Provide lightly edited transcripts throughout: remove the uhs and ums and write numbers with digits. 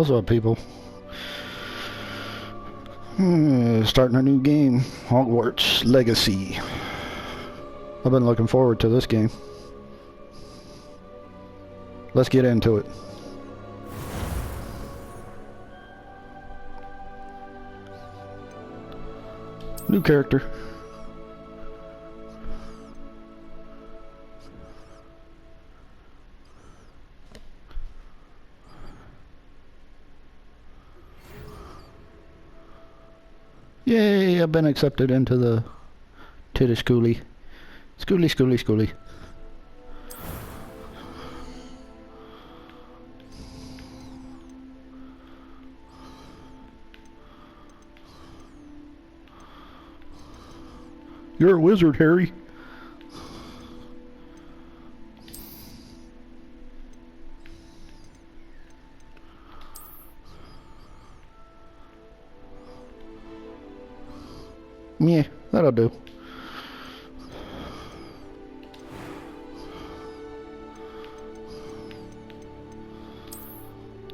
What's up, people? Starting a new game, Hogwarts Legacy. I've been looking forward to this game. Let's get into it. New character. Yay, I've been accepted into the schoolie. Schoolie. You're a wizard, Harry. Yeah, that'll do.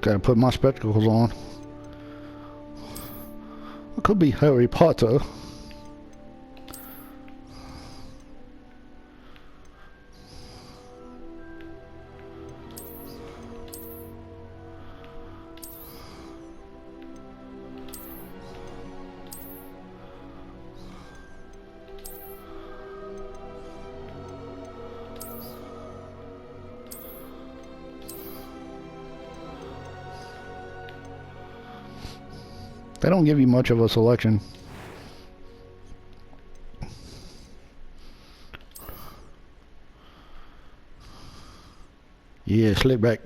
Gotta put my spectacles on. It could be Harry Potter. They don't give you much of a selection. Yeah, slick back.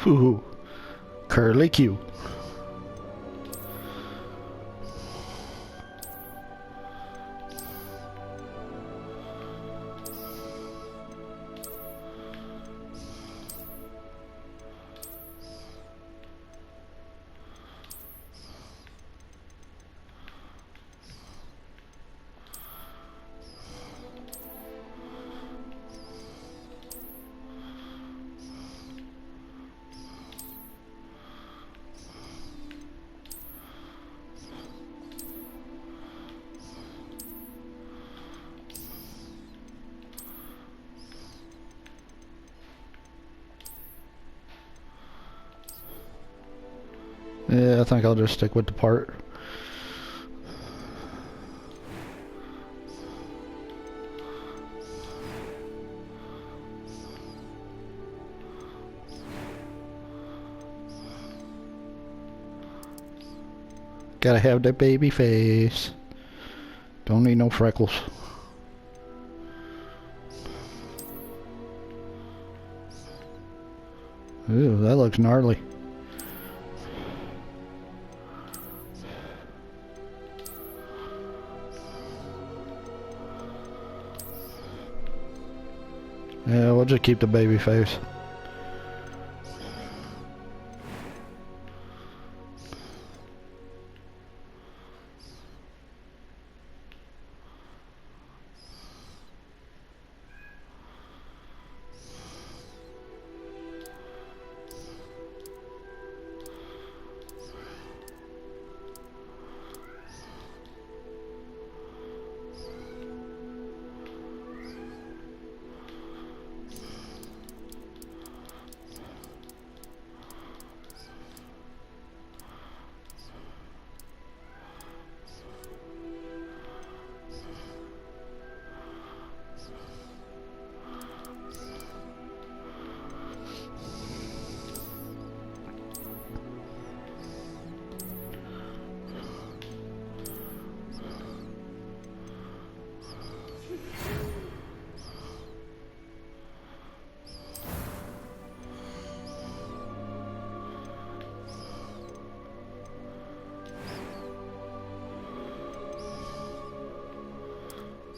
Ooh, curly Q. Yeah, I think I'll just stick with the part. Gotta have that baby face. Don't need no freckles. Ooh, that looks gnarly. Yeah, we'll just keep the baby face.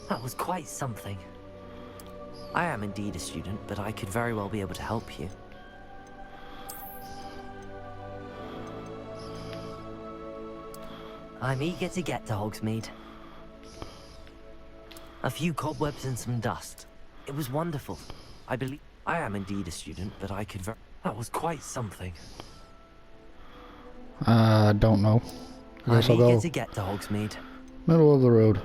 That was quite something. I am indeed a student, but I could very well be able to help you. I'm eager to get to Hogsmeade. A few cobwebs and some dust. It was wonderful. I believe I am indeed a student, but I could that was quite something. I don't know. I guess I'm I'll eager go to get to Hogsmeade. middle of the road.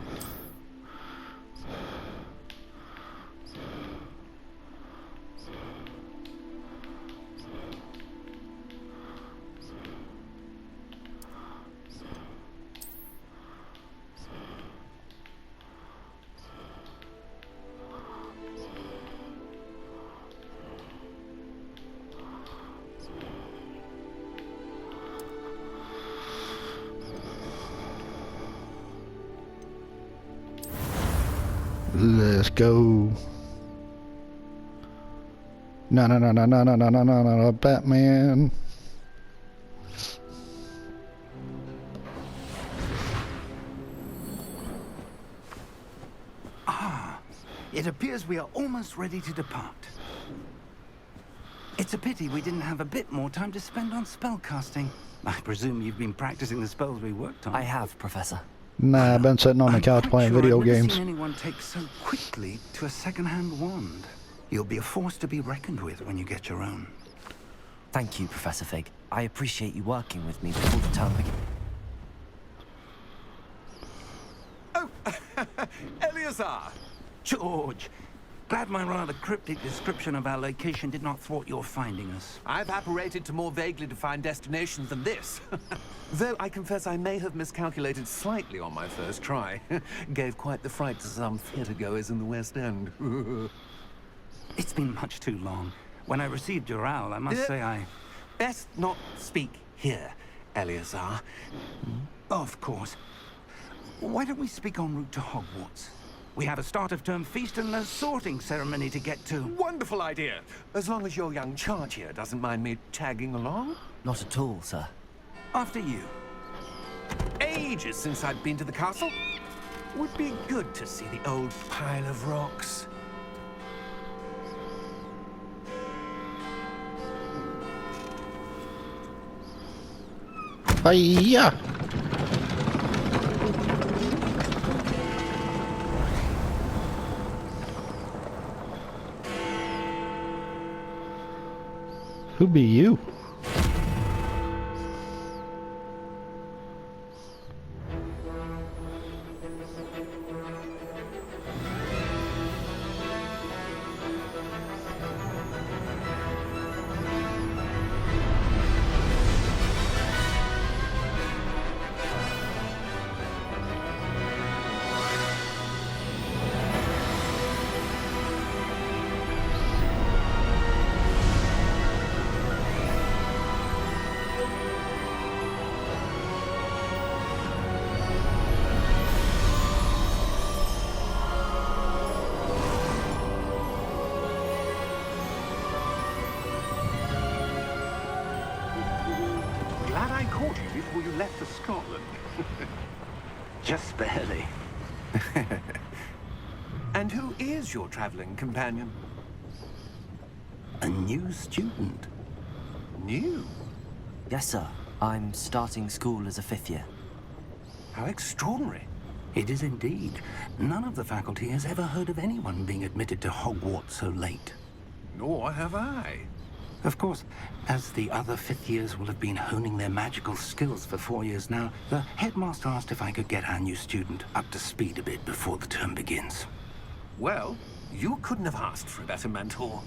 Let's go. No, Batman. It appears we are almost ready to depart. It's a pity we didn't have a bit more time to spend on spellcasting. I presume you've been practicing the spells we worked on. I have, Professor. Nah, I've been sitting on the couch playing video I've never games. seen anyone take so quickly to a second-hand wand. You'll be a force to be reckoned with when you get your own. Thank you, Professor Fig. I appreciate you working with me before the term begins. Oh, Eleazar! George, glad my rather cryptic description of our location did not thwart your finding us. I've apparated to more vaguely defined destinations than this. Though I confess I may have miscalculated slightly on my first try. Gave quite the fright to some theatre-goers in the West End. It's been much too long. When I received your owl, I must say I... Best not speak here, Eleazar. Of course. Why don't we speak en route to Hogwarts? We have a start-of-term feast and a sorting ceremony to get to. Wonderful idea! As long as your young charge here doesn't mind me tagging along. Not at all, sir. After you. Ages since I'd been to the castle. Would be good to see the old pile of rocks. Hiya! Who be you? Glad I caught you before you left for Scotland. Just barely. And who is your traveling companion? A new student. New? Yes, sir. I'm starting school as a 5th year. How extraordinary. It is indeed. None of the faculty has ever heard of anyone being admitted to Hogwarts so late. Nor have I. Of course, as the other 5th years will have been honing their magical skills for 4 years now, the headmaster asked if I could get our new student up to speed a bit before the term begins. Well, you couldn't have asked for a better mentor.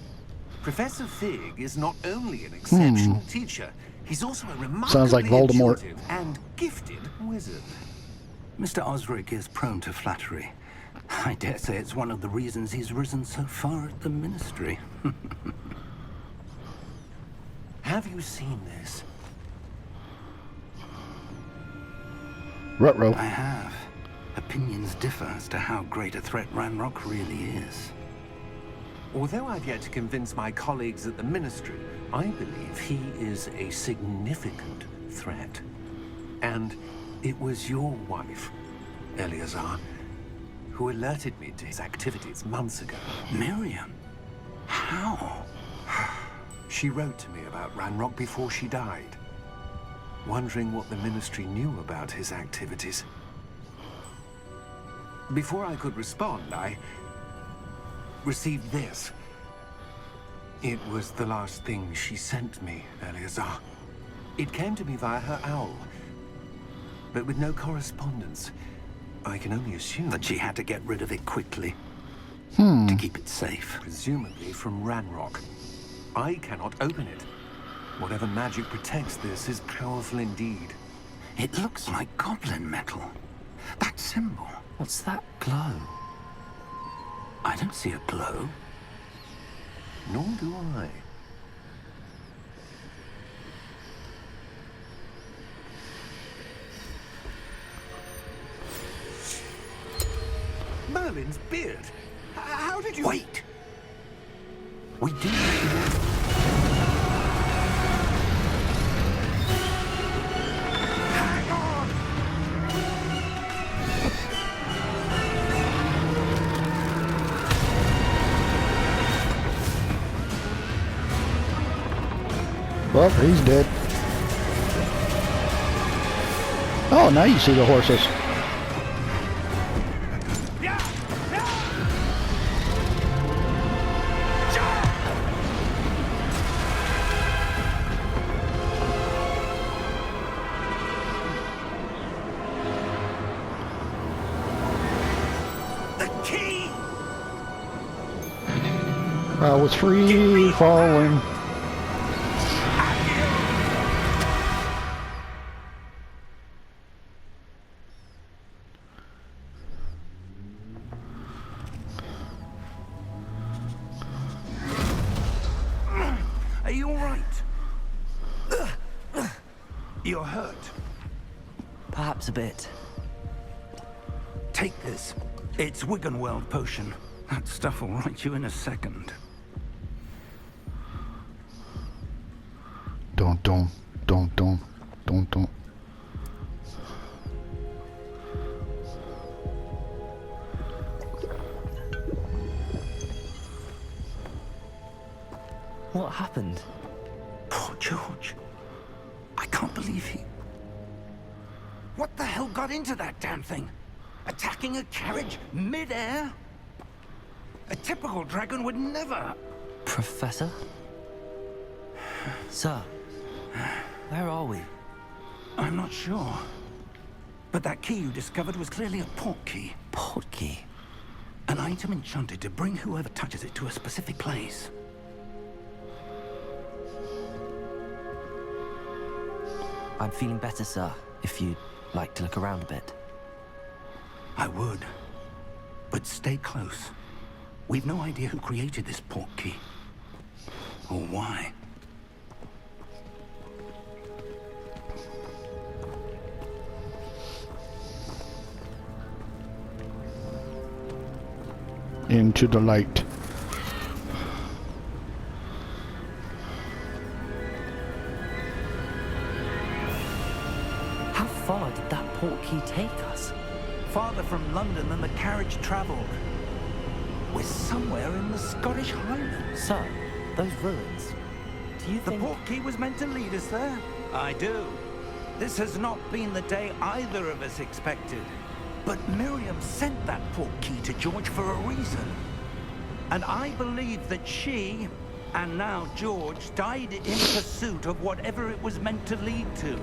Professor Fig is not only an exceptional teacher, he's also a remarkably Sounds like Voldemort. intuitive and gifted wizard. Mr. Osric is prone to flattery. I dare say it's one of the reasons he's risen so far at the ministry. Have you seen this? Ruh-roh. I have. Opinions differ as to how great a threat Ranrock really is. Although I've yet to convince my colleagues at the ministry, I believe he is a significant threat. And it was your wife, Eleazar, who alerted me to his activities months ago. Miriam? How? She wrote to me about Ranrock before she died, wondering what the Ministry knew about his activities. Before I could respond, I received this. It was the last thing she sent me, Eleazar. It came to me via her owl, but with no correspondence. I can only assume That she had to get rid of it quickly. To keep it safe. presumably from Ranrock. I cannot open it. Whatever magic protects this is powerful indeed. It looks like goblin metal. That symbol. What's that glow? I don't see a glow. Nor do I. Merlin's beard. How did you... Wait! We do... Hang on! Well, he's dead. Oh, now you see the horses. The key! I was free falling. Are you all right? You're hurt. Perhaps a bit. Take this. It's Wiggenweld potion. That stuff will right you in a second. Don't. What happened? Poor George. I can't believe he... What the hell got into that damn thing? Attacking a carriage mid-air? A typical dragon would never... Professor? Sir, where are we? I'm not sure. But that key you discovered was clearly a port key. Port key? An item enchanted to bring whoever touches it to a specific place. I'm feeling better, sir, if you'd like to look around a bit. I would. But stay close. We've no idea who created this port key. Or why. Into the light. How far did that port key take us? Farther from London than the carriage traveled. We're somewhere in the Scottish Highlands. Sir, those ruins. Do you The think... port key was meant to lead us there? I do. This has not been the day either of us expected. But Miriam sent that port key to George for a reason. And I believe that she, and now George, died in pursuit of whatever it was meant to lead to.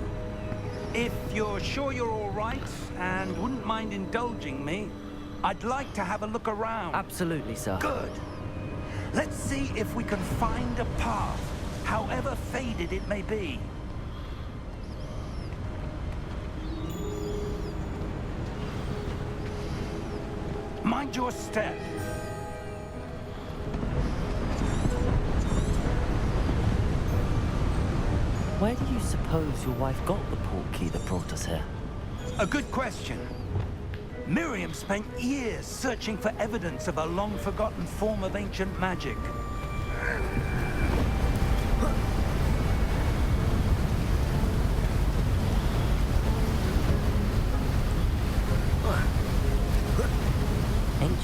If you're sure you're all right, and wouldn't mind indulging me, I'd like to have a look around. Absolutely, sir. Good. Let's see if we can find a path, however faded it may be. Mind your step. Where do you suppose your wife got the port key that brought us here? A good question. Miriam spent years searching for evidence of a long-forgotten form of ancient magic.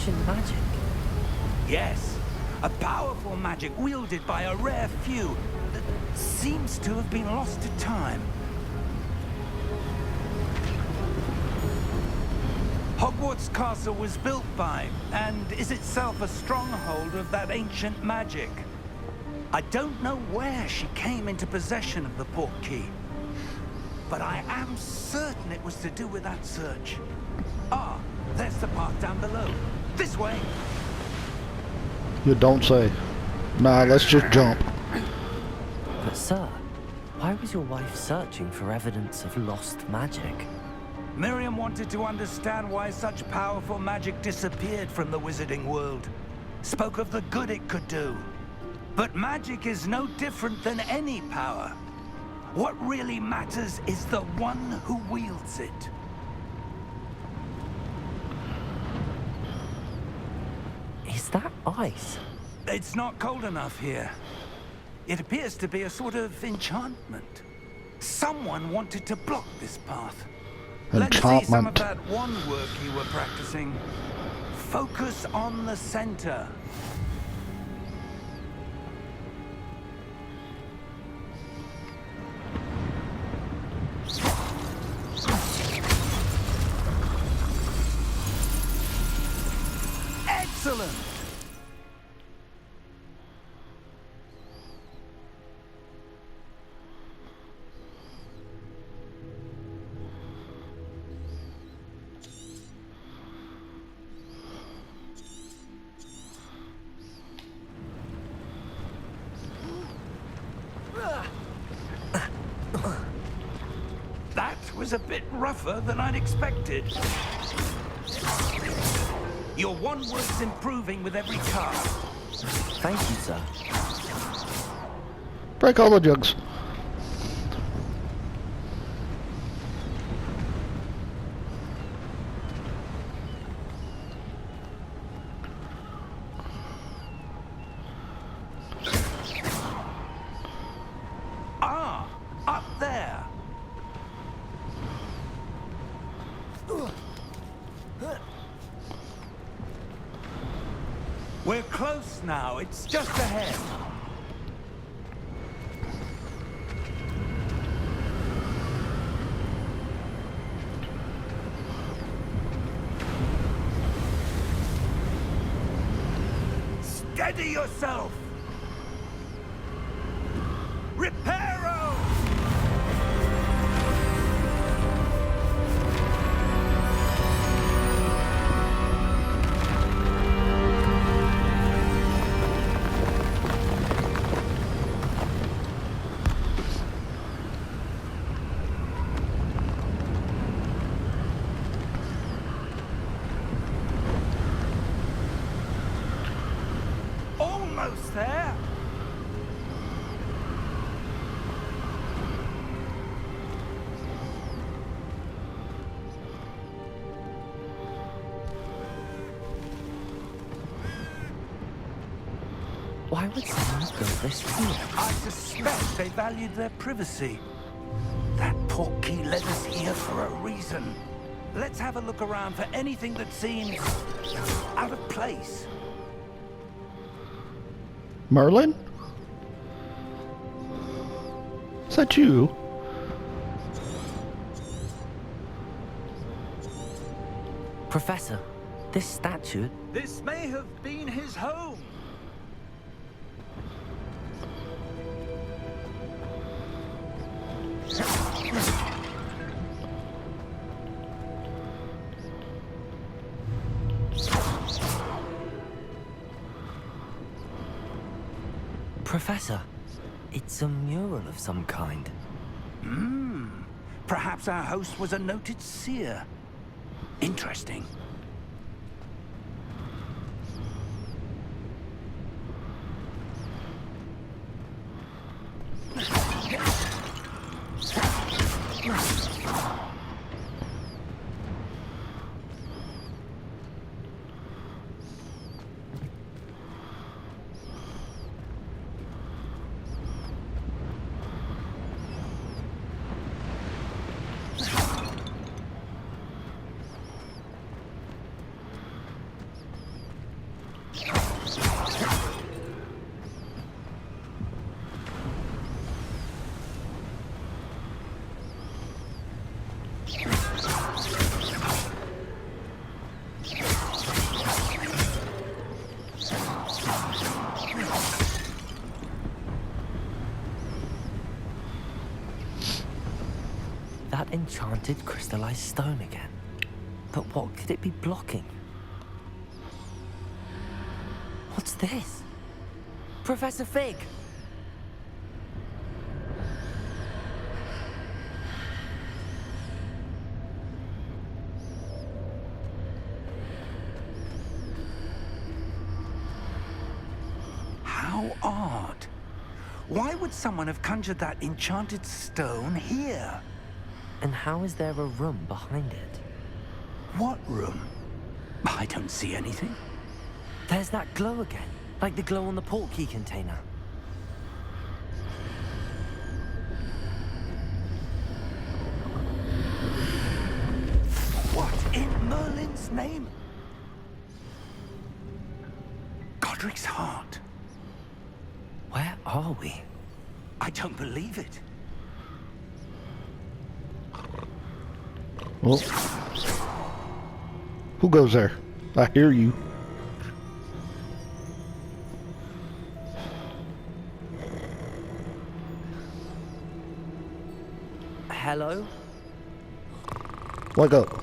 ancient magic. Yes, a powerful magic wielded by a rare few that seems to have been lost to time. Hogwarts Castle was built by, and is itself a stronghold of that ancient magic. I don't know where she came into possession of the portkey, but I am certain it was to do with that search. Ah, there's the path down below. This way! You don't say. Nah, let's just jump. But sir, why was your wife searching for evidence of lost magic? Miriam wanted to understand why such powerful magic disappeared from the wizarding world. Spoke of the good it could do. But magic is no different than any power. What really matters is the one who wields it. Is that ice? It's not cold enough here. It appears to be a sort of enchantment. Someone wanted to block this path. Let's see some of Enchantment. that one work you were practicing. Focus on the center. Excellent! That was a bit rougher than I'd expected. Your one work's improving with every cast. Thank you, sir. Break all the jugs. Ah, up there. We're close now. It's just ahead. Steady yourself. Reparo! Almost there. Why would someone build this here? I suspect they valued their privacy. That portkey led us here for a reason. Let's have a look around for anything that seems out of place. Merlin? Is that you? Professor, this statue... This may have been his home. Professor, it's a mural of some kind. Perhaps our host was a noted seer. Interesting. enchanted crystallized stone again. But what could it be blocking? What's this? Professor Fig! How odd. Why would someone have conjured that enchanted stone here? And how is there a room behind it? What room? I don't see anything. There's that glow again, like the glow on the portkey container. What in Merlin's name? Godric's heart. Where are we? I don't believe it. Well, who goes there? I hear you. Hello? Wake up.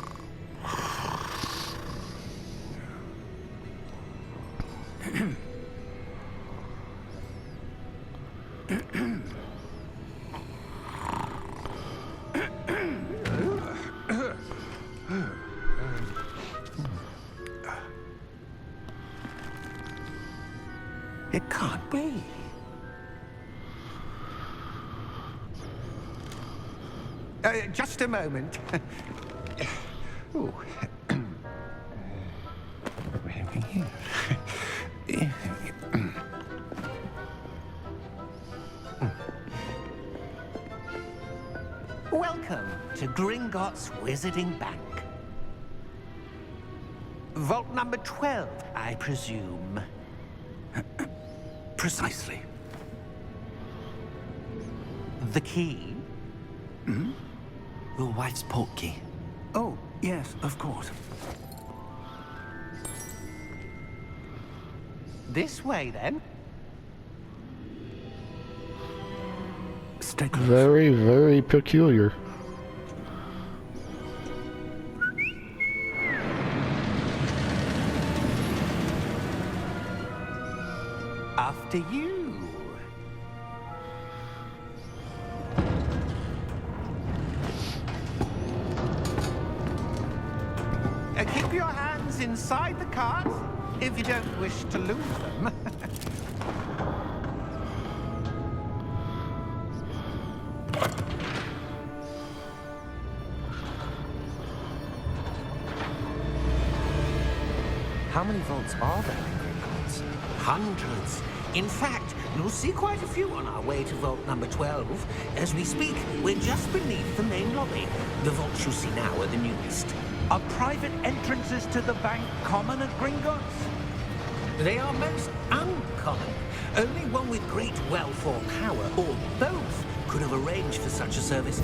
It can't be. Just a moment. Ooh. Welcome to Gringotts Wizarding Bank. Vault number 12, I presume. Precisely. The key? Hmm? Your wife's portkey. Oh, yes, of course. This way, then. Stay close. Very, very peculiar. After you. Keep your hands inside the cart if you don't wish to lose them. How many vaults are there in Gringotts? Hundreds. In fact, you'll see quite a few on our way to vault number 12. As we speak, we're just beneath the main lobby. The vaults you see now are the newest. Are private entrances to the bank common at Gringotts? They are most uncommon. Only one with great wealth or power, or both, could have arranged for such a service.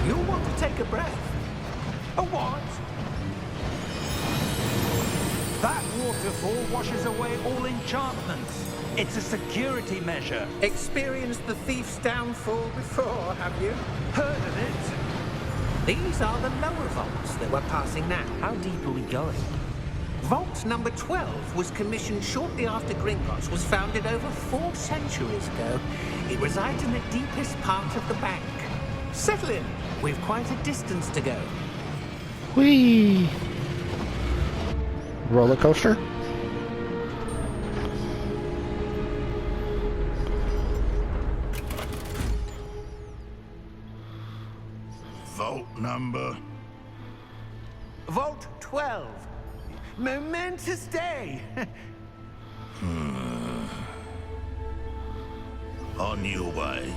You'll want to take a breath. A what? That waterfall washes away all enchantments. It's a security measure. Experienced the thief's downfall before, have you? Heard of it? These are the lower vaults that we're passing now. How deep are we going? Vault number 12 was commissioned shortly after Gringotts was founded over 4 centuries ago. It resides in the deepest part of the bank. Settle in. We've quite a distance to go. Whee! Roller coaster? Vault number? Vault 12. Momentous day. On your way.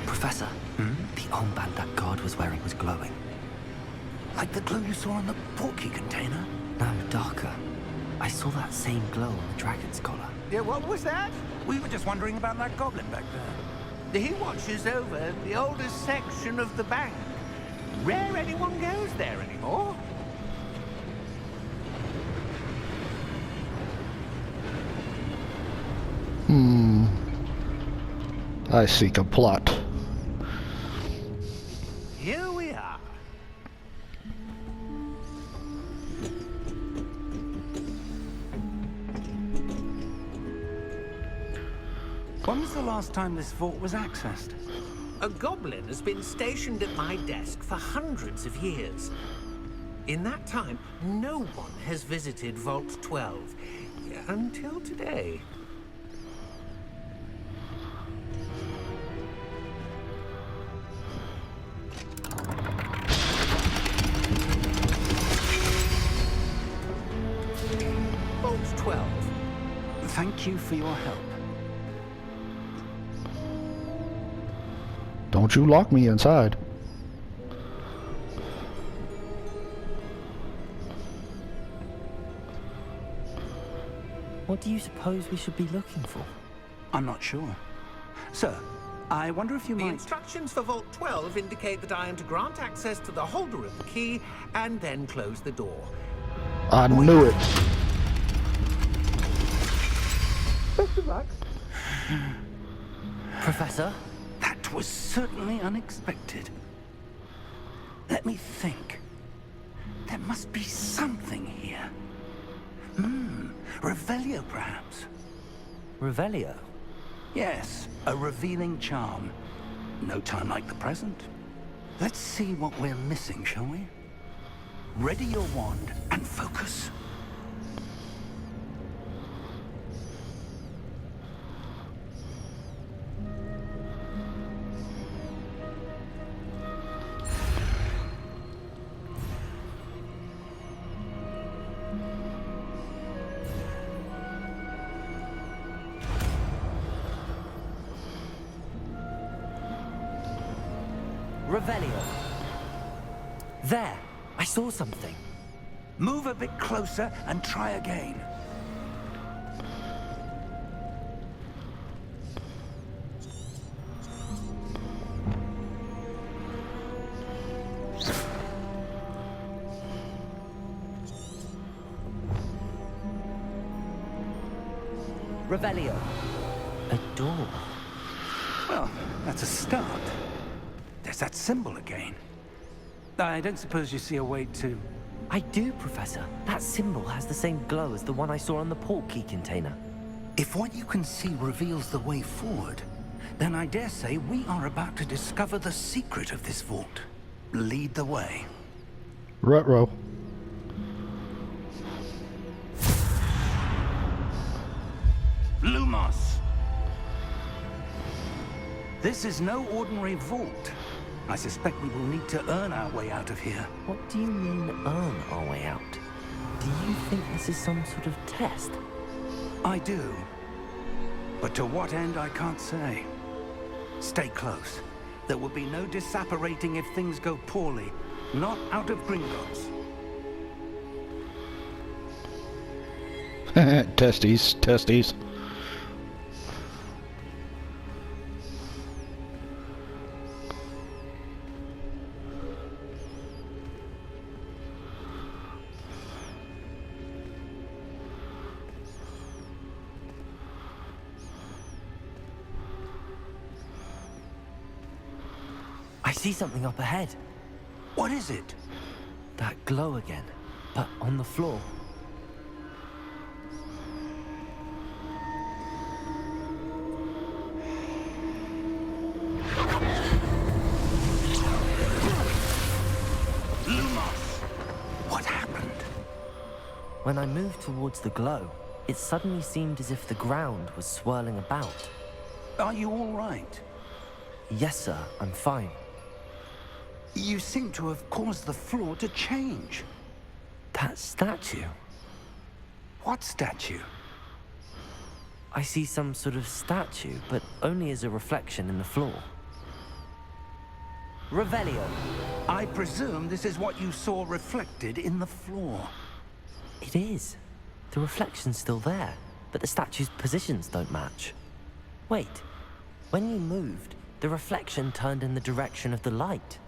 Professor, the armband that guard was wearing was glowing. Like the glow you saw in the portkey container? No, darker. I saw that same glow on the dragon's collar. Yeah, what was that? We were just wondering about that goblin back there. He watches over the oldest section of the bank. Rare anyone goes there anymore. I seek a plot. Here we are. When was the last time this vault was accessed? A goblin has been stationed at my desk for hundreds of years. In that time, no one has visited Vault 12 until today. Vault 12. Thank you for your help. Don't you lock me inside. What do you suppose we should be looking for? I'm not sure. Sir, I wonder if you The might... instructions for Vault 12 indicate that I am to grant access to the holder of the key and then close the door. I knew it. Professor? That was certainly unexpected. Let me think. There must be something here. Revelio, perhaps. Revelio? Yes, a revealing charm. No time like the present. Let's see what we're missing, shall we? Ready your wand and focus. Revelio. There! I saw something. Move a bit closer and try again. Revelio. A door. Well, that's a start. There's that symbol again. I don't suppose you see a way to... I do, Professor. That symbol has the same glow as the one I saw on the port key container. If what you can see reveals the way forward, then I dare say we are about to discover the secret of this vault. Lead the way. Ruh-roh. Lumos! This is no ordinary vault. I suspect we will need to earn our way out of here. What do you mean, earn our way out? Do you think this is some sort of test? I do. But to what end, I can't say. Stay close. There will be no disapparating if things go poorly. Not out of Gringotts. Testes, testes. I see something up ahead. What is it? That glow again, but on the floor. Lumos! What happened? When I moved towards the glow, it suddenly seemed as if the ground was swirling about. Are you all right? Yes, sir, I'm fine. You seem to have caused the floor to change. That statue. What statue? I see some sort of statue, but only as a reflection in the floor. Revelio. I presume this is what you saw reflected in the floor. It is. The reflection's still there, but the statue's positions don't match. Wait, when you moved, the reflection turned in the direction of the light.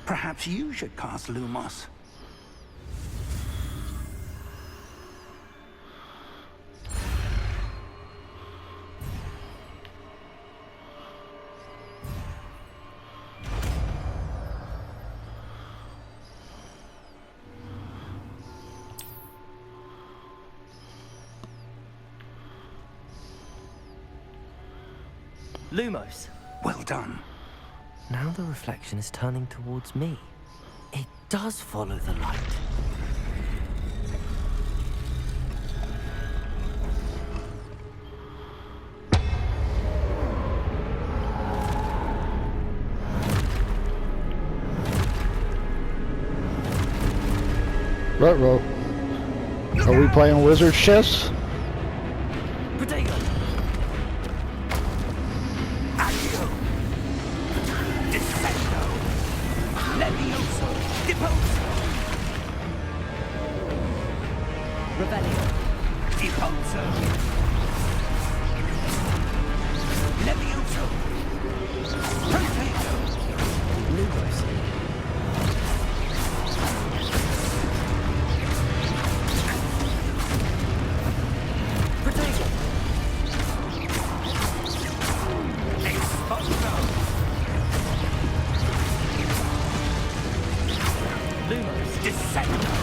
Perhaps you should cast Lumos. Lumos! Well done. Now the reflection is turning towards me. It does follow the light. Ruh-roh. Are we playing wizard's chess? Protego! Accio! Descendo! Levioso! Deposo! Revelio! Deposo! Levioso! Protego! Lumos! Protego! Exposo! Lumos! Descendo!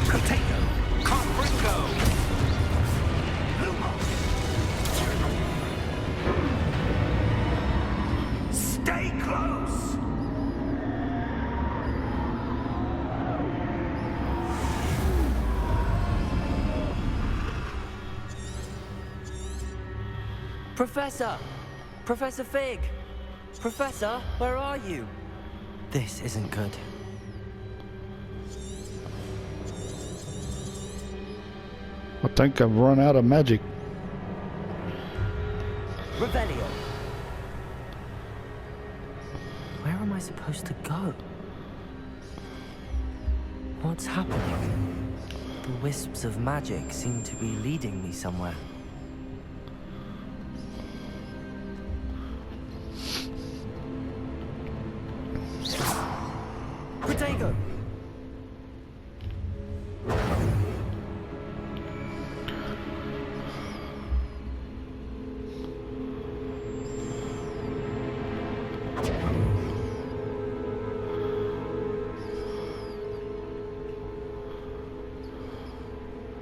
Protego! Confringo! Lumos! Stay close! Professor! Professor Fig! Professor, where are you? This isn't good. I think I've run out of magic. Revelio! Where am I supposed to go? What's happening? The wisps of magic seem to be leading me somewhere. Protego!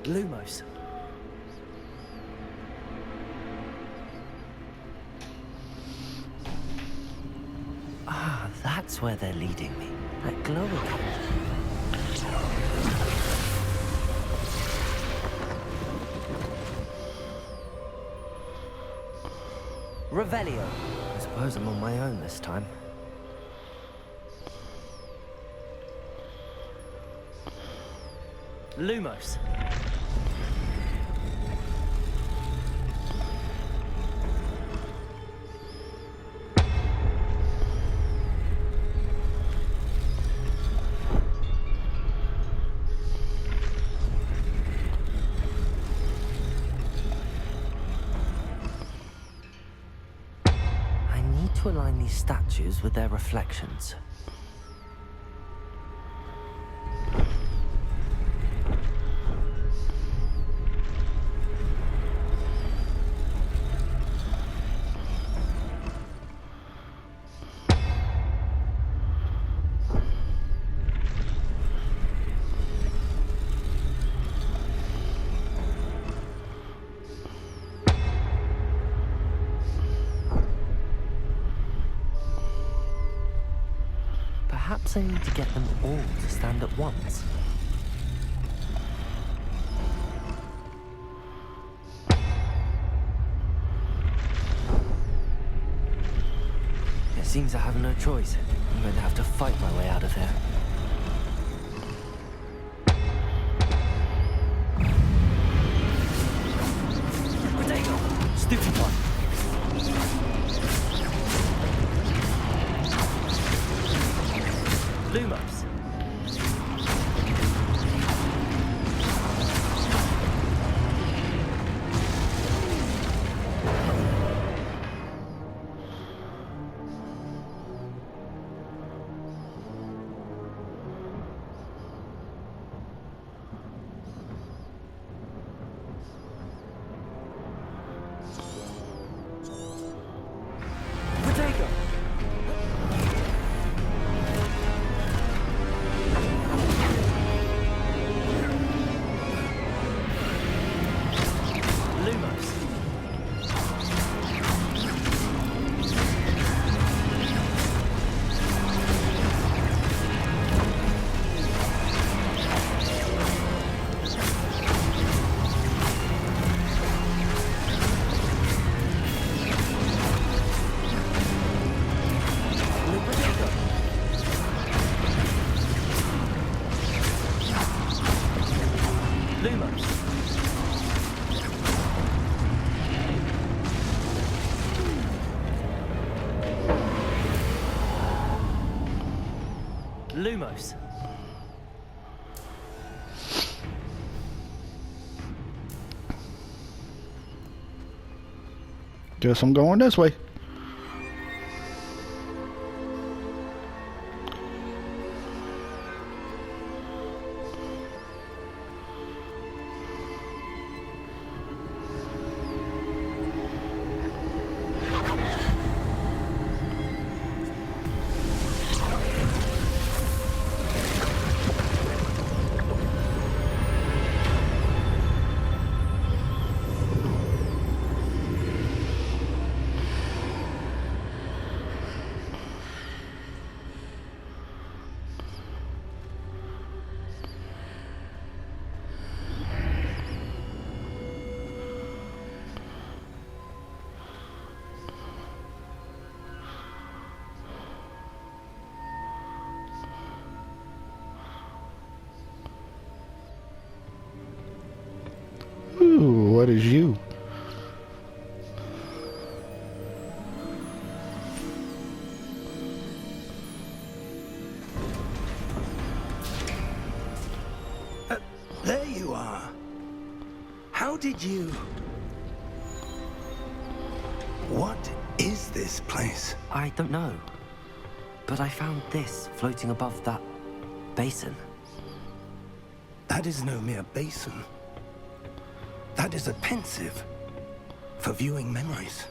Lumos. Ah, that's where they're leading me. That glow again. Revelio. I suppose I'm on my own this time. Lumos. I need to align these statues with their reflections. Perhaps I need to get them all to stand at once. It seems I have no choice. I'm going to have to fight my way out of here. Protego! Stupefy. Lumos. Lumos. Guess I'm going this way. Ooh, what is you? There you are. How did you... What is this place? I don't know. But I found this floating above that basin. That is no mere basin. That is a pensive for viewing memories.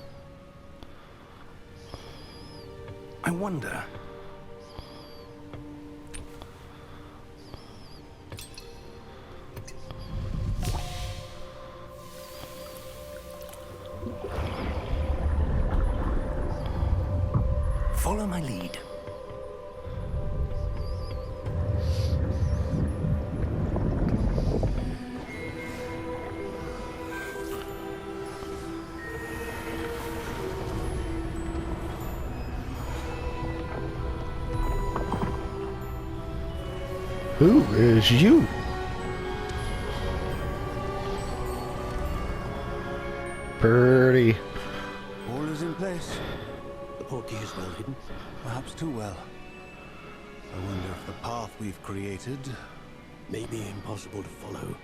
I wonder... Follow my lead. Who is you? Pretty. All is in place. The portkey is well hidden, perhaps too well. I wonder if the path we've created May be impossible to follow.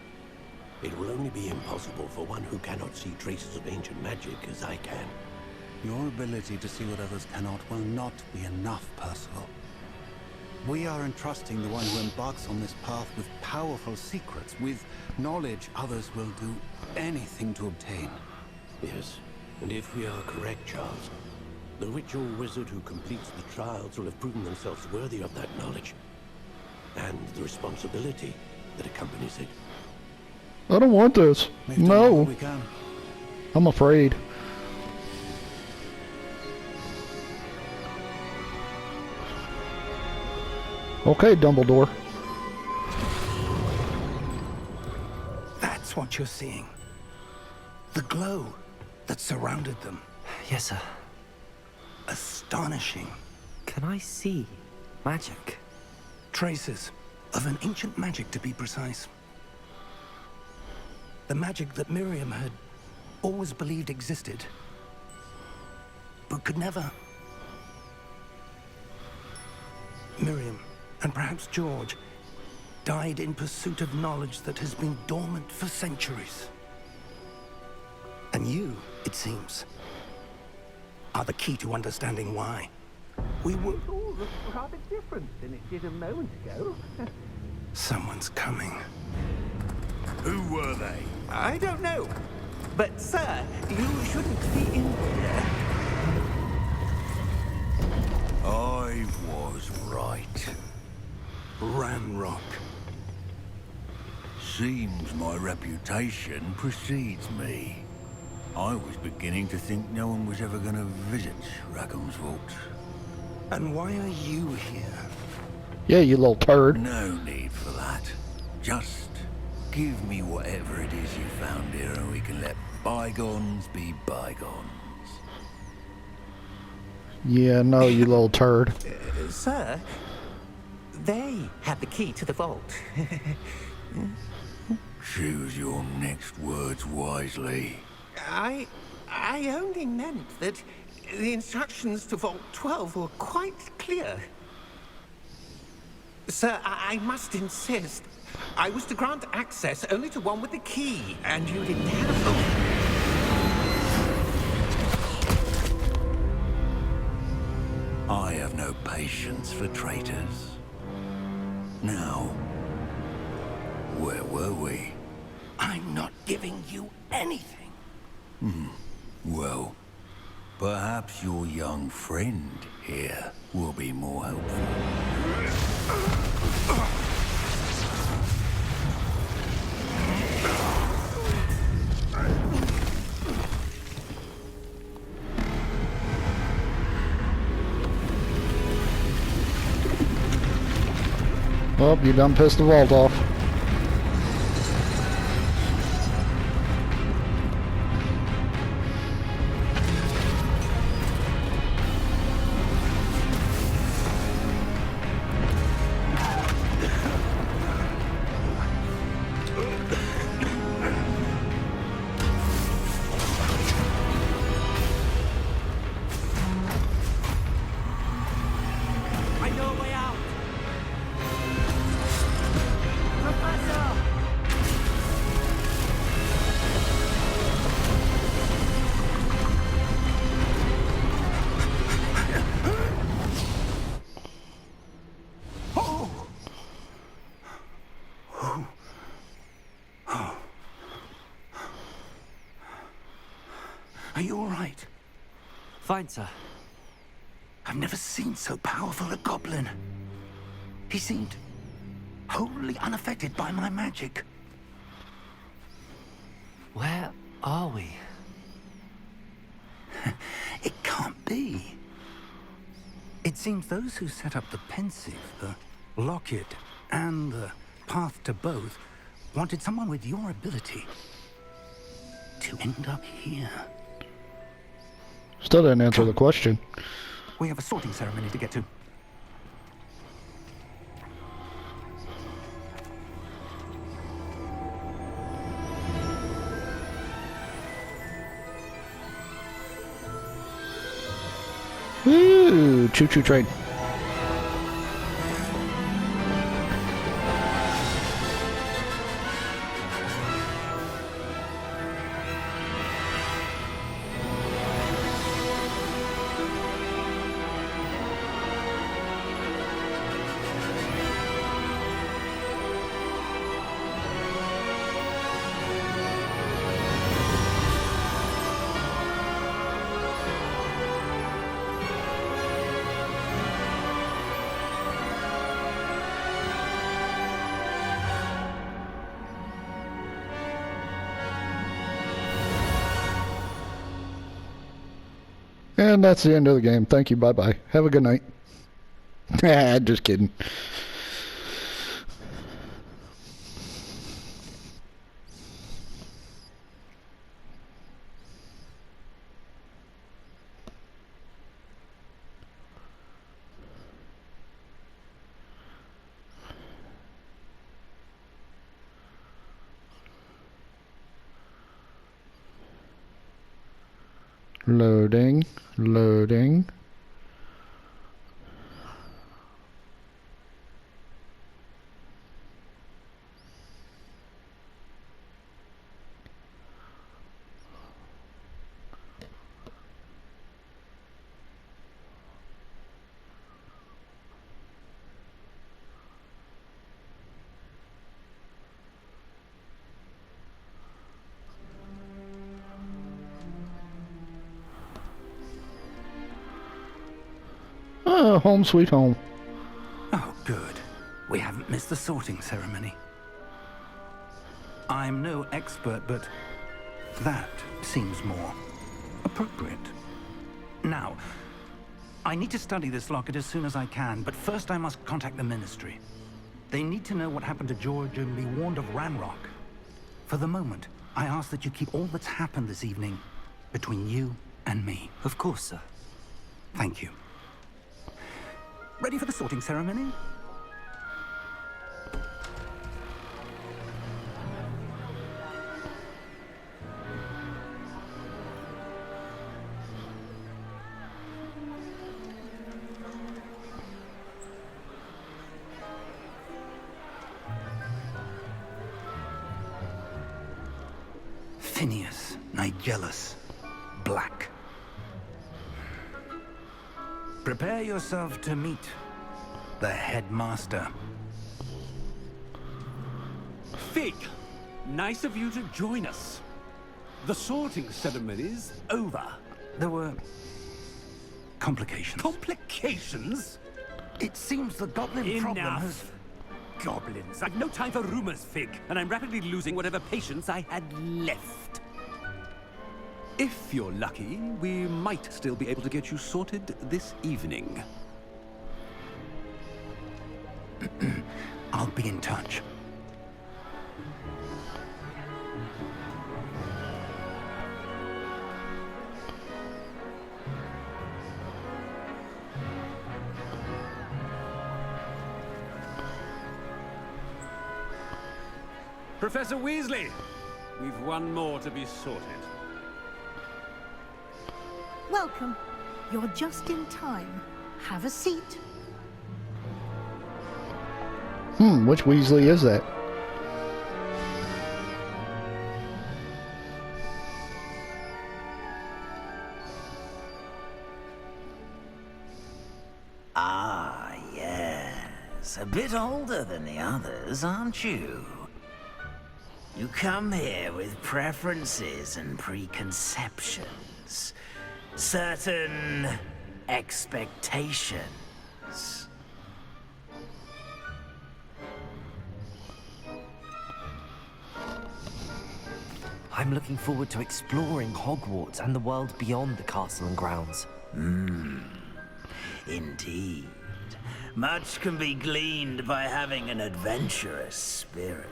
It will only be impossible for one who cannot see traces of ancient magic as I can. Your ability to see what others cannot will not be enough, Percival. We are entrusting the one who embarks on this path with powerful secrets, with knowledge others will do anything to obtain. Yes, and if we are correct, Charles, the witch or wizard who completes the trials will have proven themselves worthy of that knowledge, and the responsibility that accompanies it. I don't want this. We've done all No. we can. I'm afraid. Okay, Dumbledore. That's what you're seeing. The glow that surrounded them. Yes, sir. Astonishing. Can I see magic? Traces of an ancient magic, to be precise. The magic that Miriam had always believed existed, but could never. Miriam, and perhaps George, died in pursuit of knowledge that has been dormant for centuries. And you, it seems, are the key to understanding why. We were... It all looks rather different than it did a moment ago. Someone's coming. Who were they? I don't know. But, sir, you shouldn't be in here. I was right. Ramrock. Seems my reputation precedes me. I was beginning to think no one was ever going to visit Rackham's Vault. And why are you here? Yeah, you little turd. No need for that. Just give me whatever it is you found here and we can let bygones be bygones. Yeah, no, you little turd. Sir, they had the key to the vault. Choose your next words wisely. I only meant that the instructions to Vault 12 were quite clear. Sir, I must insist. I was to grant access only to one with the key, and you didn't have them. I have no patience for traitors. Now, where were we? I'm not giving you anything. Well, perhaps your young friend here will be more helpful. Oh, you done pissed the vault off. I know a way out! Professor! Are you all right? Fine, sir. I've never seen so powerful a goblin. He seemed wholly unaffected by my magic. Where are we? It can't be. It seems those who set up the pensive, the locket, and the path to both wanted someone with your ability to end up here. Still didn't answer the question. We have a sorting ceremony to get to. Woo! Choo-choo train. And that's the end of the game. Thank you. Bye-bye. Have a good night. Just kidding. Loading. Loading. Oh, home sweet home. Oh, good. We haven't missed the sorting ceremony. I'm no expert, but that seems more appropriate. Now, I need to study this locket as soon as I can, but first I must contact the Ministry. They need to know what happened to George and be warned of Ranrock. For the moment, I ask that you keep all that's happened this evening between you and me. Of course, sir. Thank you. Ready for the sorting ceremony? Phineas, Nigellus, Black. Prepare yourself to meet the headmaster. Fig, nice of you to join us. The sorting ceremony's over. There were complications. Complications? It seems the goblin problem has... Enough. Goblins. I've no time for rumors, Fig, and I'm rapidly losing whatever patience I had left. If you're lucky, we might still be able to get you sorted this evening. I'll be in touch. Professor Weasley, we've one more to be sorted. Welcome. You're just in time. Have a seat. Which Weasley is that? Ah, yes. A bit older than the others, aren't you? You come here with preferences and preconceptions. Certain expectations. I'm looking forward to exploring Hogwarts and the world beyond the castle and grounds. Indeed. Much can be gleaned by having an adventurous spirit.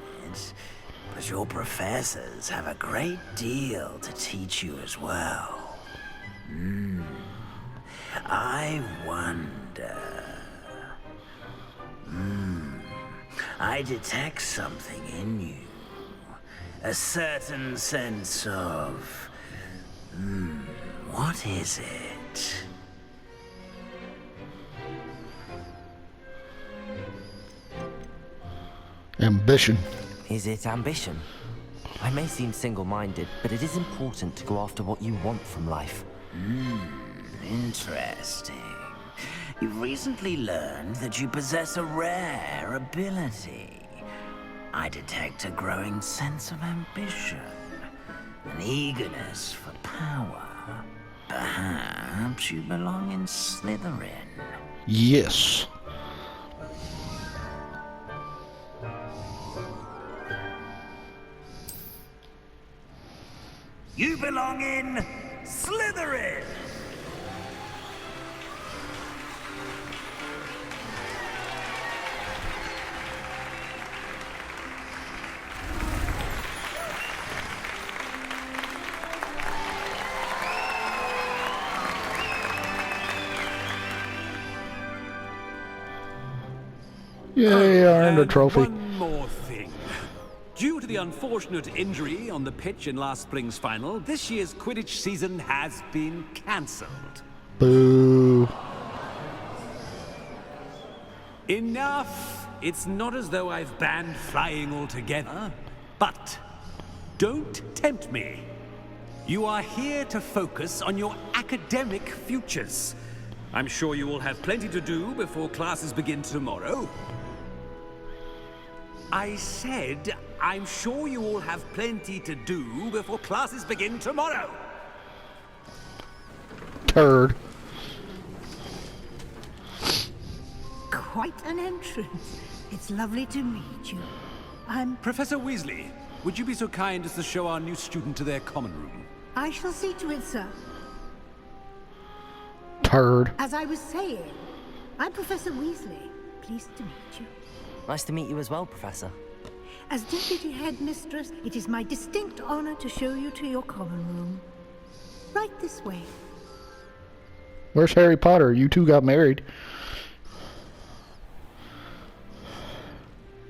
But your professors have a great deal to teach you as well. I wonder... I detect something in you. A certain sense of... what is it? Ambition. Is it ambition? I may seem single-minded, but it is important to go after what you want from life. Interesting. You've recently learned that you possess a rare ability. I detect a growing sense of ambition, an eagerness for power. Perhaps you belong in Slytherin. Yes. You belong in Slytherin! Yay, I earned a And trophy. one more thing. Due to the unfortunate injury on the pitch in last spring's final, this year's Quidditch season has been cancelled. Boo. Enough! It's not as though I've banned flying altogether, but don't tempt me. You are here to focus on your academic futures. I'm sure you will have plenty to do before classes begin tomorrow. I said, I'm sure you all have plenty to do before classes begin tomorrow. Turd. Quite an entrance. It's lovely to meet you. Professor Weasley, would you be so kind as to show our new student to their common room? I shall see to it, sir. Turd. As I was saying, I'm Professor Weasley. Pleased to meet you. Nice to meet you as well, Professor. As Deputy Headmistress, it is my distinct honor to show you to your common room. Right this way. Where's Harry Potter? You two got married.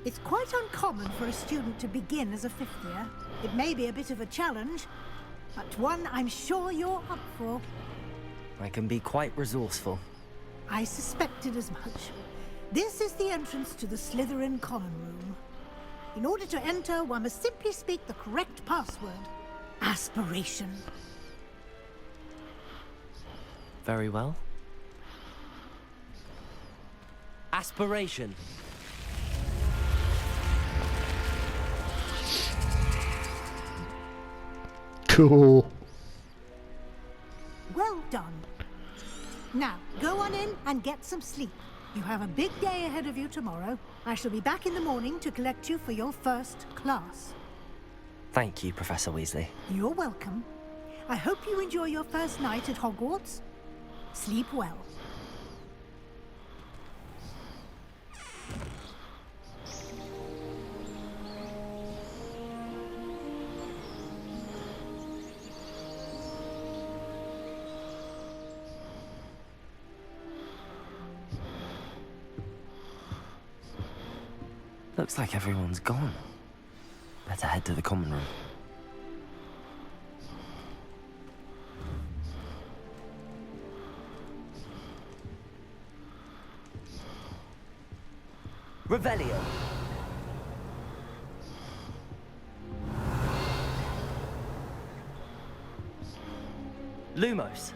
It's quite uncommon for a student to begin as a fifth year. It may be a bit of a challenge, but one I'm sure you're up for. I can be quite resourceful. I suspected as much. This is the entrance to the Slytherin common room. In order to enter, one must simply speak the correct password. Aspiration. Very well. Aspiration. Cool. Well done. Now, go on in and get some sleep. You have a big day ahead of you tomorrow. I shall be back in the morning to collect you for your first class. Thank you, Professor Weasley. You're welcome. I hope you enjoy your first night at Hogwarts. Sleep well. Looks like everyone's gone. Better head to the common room. Revelio. Lumos.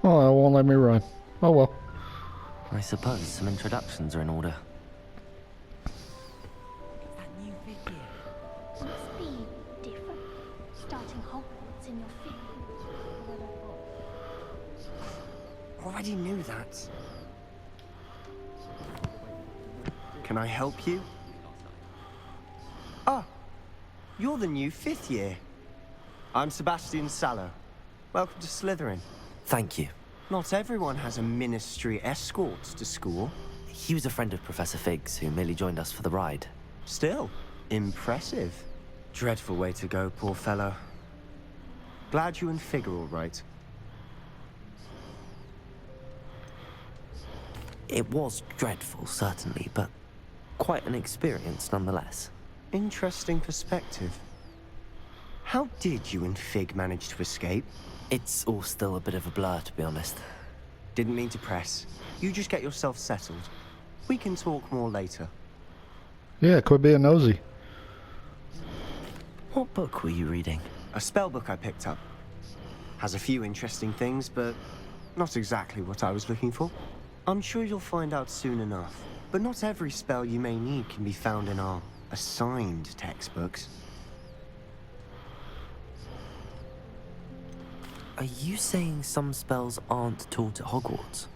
Oh, it won't let me run. Oh well. I suppose some introductions are in order. That new fifth year must be different. Starting Hogwarts in your fifth year. Already knew that. Can I help you? Ah, you're the new fifth year. I'm Sebastian Sallow. Welcome to Slytherin. Thank you. Not everyone has a ministry escort to school. He was a friend of Professor Fig's who merely joined us for the ride. Still, impressive. Dreadful way to go, poor fellow. Glad you and Fig are all right. It was dreadful, certainly, but quite an experience nonetheless. Interesting perspective. How did you and Fig manage to escape? It's all still a bit of a blur, to be honest. Didn't mean to press. You just get yourself settled. We can talk more later. Yeah, quit being nosy. What book were you reading? A spell book I picked up. Has a few interesting things, but not exactly what I was looking for. I'm sure you'll find out soon enough. But not every spell you may need can be found in our assigned textbooks. Are you saying some spells aren't taught at Hogwarts?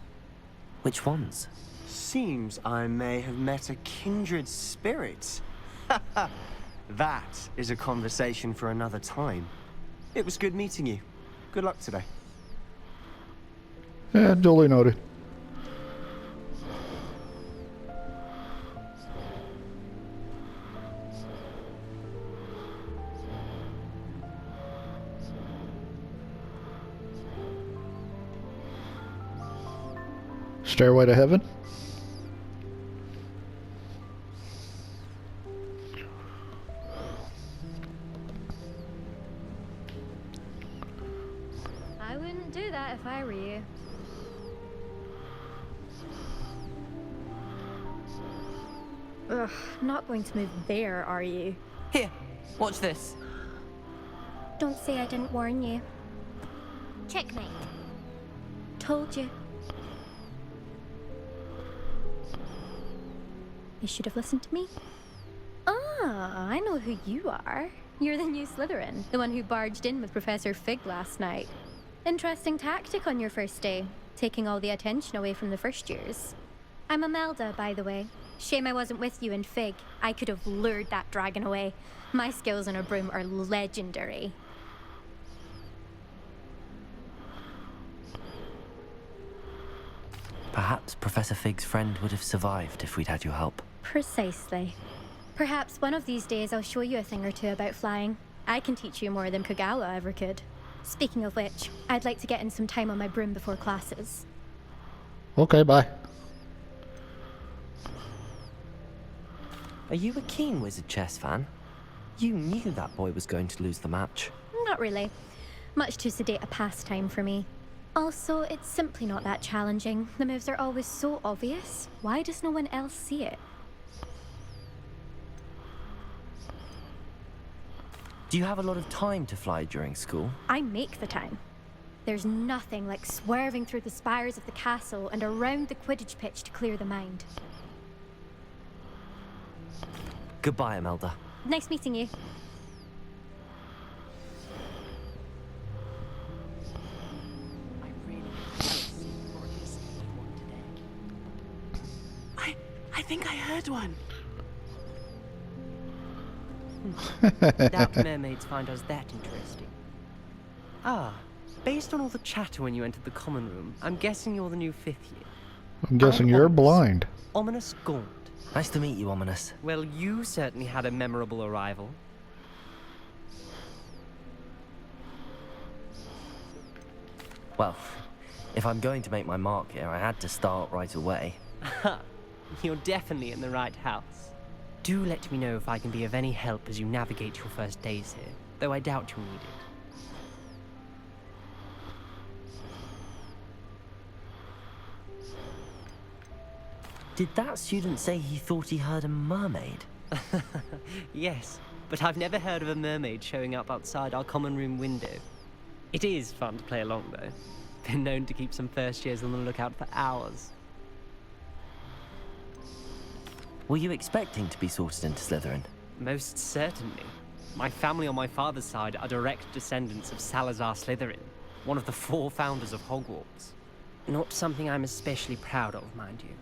Which ones? Seems I may have met a kindred spirit. That is a conversation for another time. It was good meeting you. Good luck today. Yeah, duly noted. Stairway to Heaven. I wouldn't do that if I were you. Ugh, not going to move there, are you? Here, watch this. Don't say I didn't warn you. Checkmate. Told you. You should have listened to me. Ah, I know who you are. You're the new Slytherin, the one who barged in with Professor Fig last night. Interesting tactic on your first day, taking all the attention away from the first years. I'm Imelda, by the way. Shame I wasn't with you in Fig. I could have lured that dragon away. My skills on a broom are legendary. Perhaps Professor Fig's friend would have survived if we'd had your help. Precisely. Perhaps one of these days I'll show you a thing or two about flying. I can teach you more than Kogawa ever could. Speaking of which, I'd like to get in some time on my broom before classes. Okay, bye. Are you a keen Wizard chess fan? You knew that boy was going to lose the match. Not really. Much too sedate a pastime for me. Also, it's simply not that challenging. The moves are always so obvious. Why does no one else see it? Do you have a lot of time to fly during school? I make the time. There's nothing like swerving through the spires of the castle and around the Quidditch pitch to clear the mind. Goodbye, Imelda. Nice meeting you. I think I heard one. Doubt mermaids find us that interesting. Ah, based on all the chatter when you entered the common room, I'm guessing you're the new 5th year. I'm guessing you're blind. Ominous Gaunt. Nice to meet you, Ominous. Well, you certainly had a memorable arrival. Well, if I'm going to make my mark here, I had to start right away. You're definitely in the right house. Do let me know if I can be of any help as you navigate your first days here, though I doubt you'll need it. Did that student say he thought he heard a mermaid? Yes, but I've never heard of a mermaid showing up outside our common room window. It is fun to play along, though. Been known to keep some first years on the lookout for hours. Were you expecting to be sorted into Slytherin? Most certainly. My family on my father's side are direct descendants of Salazar Slytherin, one of the 4 founders of Hogwarts. Not something I'm especially proud of, mind you.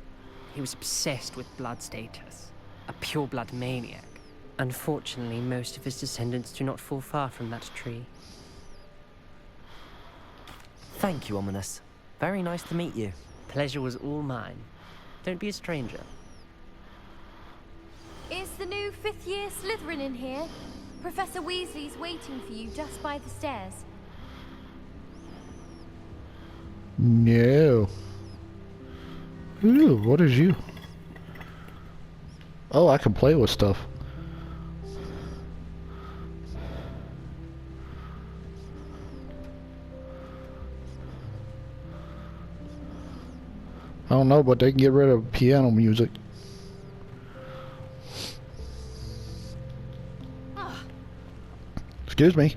He was obsessed with blood status, a pure-blood maniac. Unfortunately, most of his descendants do not fall far from that tree. Thank you, Ominous. Very nice to meet you. Pleasure was all mine. Don't be a stranger. Is the new 5th year Slytherin in here? Professor Weasley's waiting for you just by the stairs. No. Ooh, what is you? Oh, I can play with stuff. I don't know, but they can get rid of piano music. Excuse me.